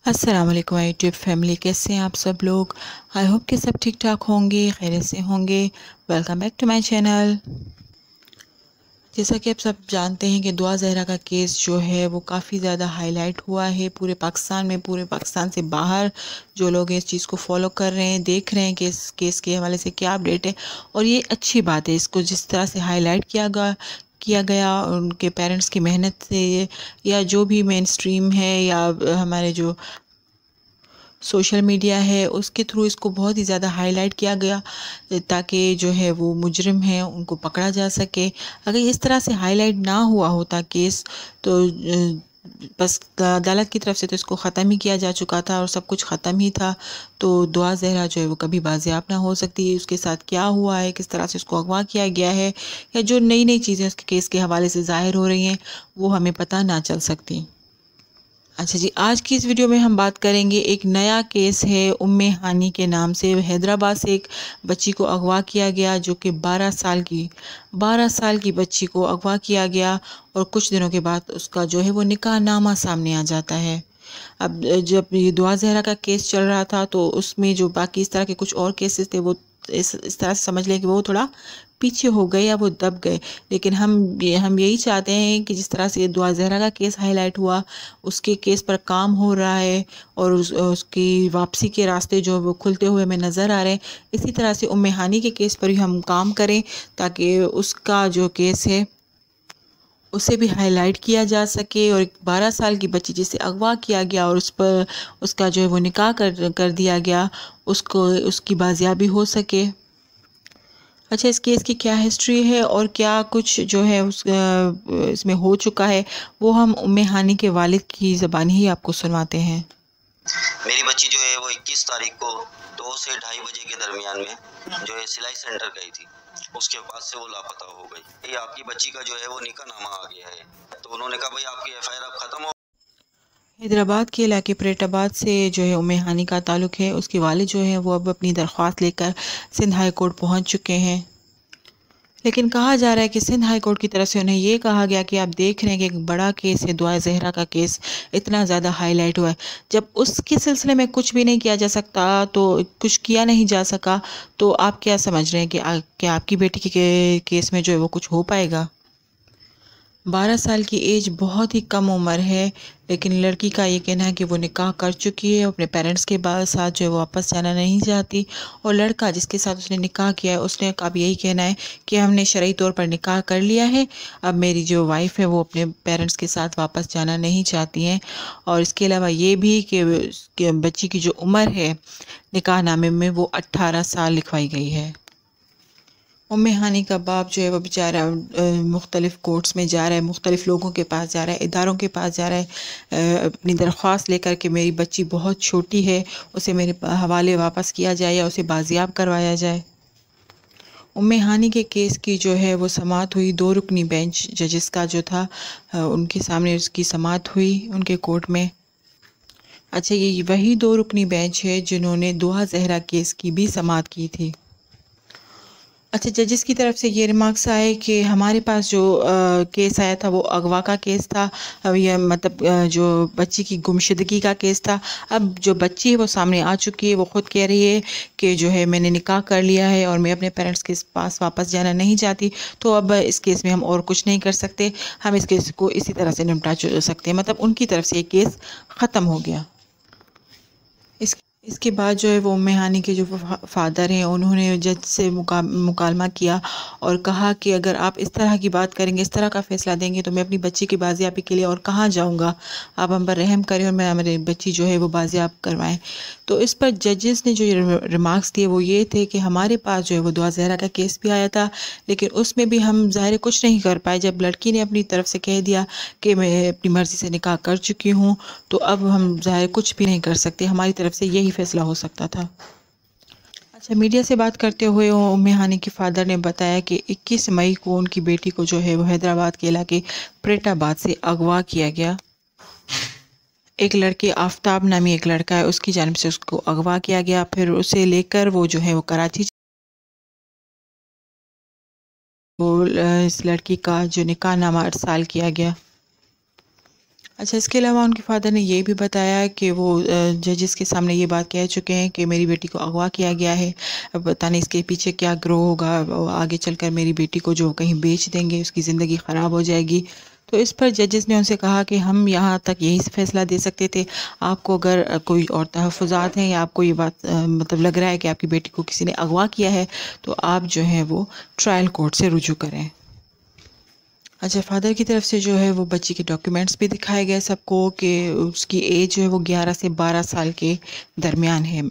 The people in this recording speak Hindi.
अस्सलाम वालेकुम यूट्यूब फैमिली, कैसे हैं आप सब लोग। आई होप कि सब ठीक ठाक होंगे, खैरियत से होंगे। Welcome back to my channel. जैसा कि आप सब जानते हैं कि दुआ ज़हरा का केस जो है वो काफ़ी ज़्यादा हाईलाइट हुआ है पूरे पाकिस्तान में। पूरे पाकिस्तान से बाहर जो लोग इस चीज़ को फॉलो कर रहे हैं, देख रहे हैं कि इस केस के हवाले से क्या अपडेट है। और ये अच्छी बात है, इसको जिस तरह से हाईलाइट किया गया उनके पेरेंट्स की मेहनत से, या जो भी मेन स्ट्रीम है या हमारे जो सोशल मीडिया है उसके थ्रू इसको बहुत ही ज़्यादा हाईलाइट किया गया, ताकि जो है वो मुजरिम हैं उनको पकड़ा जा सके। अगर इस तरह से हाईलाइट ना हुआ होता केस, तो बस अदालत की तरफ से तो इसको ख़त्म ही किया जा चुका था और सब कुछ ख़त्म ही था। तो दुआ ज़हरा जो है वो कभी बाजियाब ना हो सकती। उसके साथ क्या हुआ है, किस तरह से उसको अगवा किया गया है, या जो नई नई चीज़ें उसके केस के हवाले से ज़ाहिर हो रही हैं, वो हमें पता ना चल सकती। अच्छा जी, आज की इस वीडियो में हम बात करेंगे, एक नया केस है उम्मे हानी के नाम से। हैदराबाद से एक बच्ची को अगवा किया गया, जो कि 12 साल की बच्ची को अगवा किया गया, और कुछ दिनों के बाद उसका जो है वो निकाहनामा सामने आ जाता है। अब जब ये दुआ ज़हरा का केस चल रहा था, तो उसमें जो बाकी इस तरह के कुछ और केसेस थे, वो इस तरह से समझ लें कि वो थोड़ा पीछे हो गए या वो दब गए। लेकिन हम यही चाहते हैं कि जिस तरह से ये दुआ ज़हरा का केस हाईलाइट हुआ, उसके केस पर काम हो रहा है, और उसकी वापसी के रास्ते जो वो खुलते हुए हमें नज़र आ रहे हैं, इसी तरह से उम्मे हानी के केस पर भी हम काम करें, ताकि उसका जो केस है उसे भी हाईलाइट किया जा सके। और एक 12 साल की बच्ची जिसे अगवा किया गया और उस पर उसका जो है वो निकाह कर दिया गया, उसको उसकी बाजियाबी हो सके। अच्छा, इस केस की क्या हिस्ट्री है और क्या कुछ जो है इसमें हो चुका है, वो हम उम्मे हानी के वालिद की ज़बानी ही आपको सुनवाते हैं। मेरी बच्ची जो है वो 21 तारीख को 2 से 2:30 बजे के दरमियान में जो है सिलाई सेंटर गई थी। उसके बाद से वो लापता हो गई। ये आपकी बच्ची का जो है वो निकाहनामा आ गया है। तो उन्होंने कहा भाई आपकी एफआईआर अब खत्म हो। हैदराबाद के इलाके परेटाबाद से जो है उम्मे हानी का ताल्लुक़ है। उसके वालिद जो हैं वो अब अपनी दरख्वास्त लेकर सिंध हाई कोर्ट पहुँच चुके हैं। लेकिन कहा जा रहा है कि सिंध हाई कोर्ट की तरफ से उन्हें ये कहा गया कि आप देख रहे हैं कि एक बड़ा केस है, दुआ ज़हरा का केस इतना ज़्यादा हाईलाइट हुआ है। जब उसके सिलसिले में कुछ भी नहीं किया जा सकता, तो कुछ किया नहीं जा सका, तो आप क्या समझ रहे हैं कि क्या आपकी बेटी के केस में जो है वो कुछ हो पाएगा। 12 साल की एज बहुत ही कम उम्र है, लेकिन लड़की का ये कहना है कि वो निकाह कर चुकी है, अपने पेरेंट्स के साथ जो है वो वापस जाना नहीं चाहती। और लड़का जिसके साथ उसने निकाह किया है, उसने अब यही कहना है कि हमने शरई तौर पर निकाह कर लिया है, अब मेरी जो वाइफ है वो अपने पेरेंट्स के साथ वापस जाना नहीं चाहती हैं। और इसके अलावा ये भी कि बच्ची की जो उम्र है निकाहनामे में, वो 18 साल लिखवाई गई है। उम्मे हानी का बाप जो है वो बेचारा मुख्तलिफ़ कोर्ट्स में जा रहा है, मुख्तलिफ़ लोगों के पास जा रहा है, इदारों के पास जा रहा है, अपनी दरख्वास्त लेकर कि मेरी बच्ची बहुत छोटी है, उसे मेरे हवाले वापस किया जाए या उसे बाजियाब करवाया जाए। उम्मे हानी के केस की जो है वो समाअत हुई 2 रुकनी बेंच जजेस का जो था, उनके सामने उसकी समाअत हुई उनके कोर्ट में। अच्छा, ये वही 2 रुकनी बेंच है जिन्होंने दुआ ज़हरा केस की भी समाअत की थी। अच्छा, जजेस की तरफ से ये रिमार्क्स आए कि हमारे पास जो केस आया था वो अगवा का केस था। अब यह मतलब जो बच्ची की गुमशुदगी का केस था। अब जो बच्ची है वो सामने आ चुकी है, वो ख़ुद कह रही है कि जो है मैंने निकाह कर लिया है और मैं अपने पेरेंट्स के पास वापस जाना नहीं चाहती। तो अब इस केस में हम और कुछ नहीं कर सकते, हम इस केस को इसी तरह से निपटा सकते हैं। मतलब उनकी तरफ से ये केस ख़त्म हो गया। इसके बाद जो है वो उम्मे हानी के जो फादर हैं, उन्होंने जज से मुकालमा किया और कहा कि अगर आप इस तरह की बात करेंगे, इस तरह का फ़ैसला देंगे, तो मैं अपनी बच्ची की बाजियाबी के लिए और कहाँ जाऊँगा। आप हम पर रहम करें और मैं मेरी बच्ची जो है वो बाजियाब करवाएं। तो इस पर जजेस ने जो रिमार्क्स दिए वो ये थे कि हमारे पास जो है वो दुआ ज़हरा का केस भी आया था, लेकिन उसमें भी हम ज़ाहिर कुछ नहीं कर पाए। जब लड़की ने अपनी तरफ से कह दिया कि मैं अपनी मर्ज़ी से निकाह कर चुकी हूँ, तो अब हम ज़ाहिर कुछ भी नहीं कर सकते, हमारी तरफ से यही फ़ैसला हो सकता था। अच्छा, मीडिया से बात करते हुए उम्मे हानी के फादर ने बताया कि 21 मई को उनकी बेटी को जो है वो हैदराबाद के इलाके परेटाबाद से अगवा किया गया। एक लड़के आफताब नामी एक लड़का है, उसकी जानिब से उसको अगवा किया गया। फिर उसे लेकर वो जो है वो कराची, वो इस लड़की का जो निकाहनामा अरसाल किया गया। अच्छा, इसके अलावा उनके फादर ने ये भी बताया कि वो जजेस के सामने ये बात कह चुके हैं कि मेरी बेटी को अगवा किया गया है। अब पता नहीं इसके पीछे क्या ग्रो होगा, वो आगे चलकर मेरी बेटी को जो कहीं बेच देंगे, उसकी ज़िंदगी ख़राब हो जाएगी। तो इस पर जजेस ने उनसे कहा कि हम यहाँ तक यही फ़ैसला दे सकते थे। आपको अगर कोई और तहफ़्फ़ुज़ात हैं या आपको ये बात मतलब लग रहा है कि आपकी बेटी को किसी ने अगवा किया है, तो आप जो है वो ट्रायल कोर्ट से रुजू करें। अच्छा, फ़ादर की तरफ से जो है वो बच्ची के डॉक्यूमेंट्स भी दिखाए गए सबको कि उसकी एज जो है वो 11 से 12 साल के दरमियान है।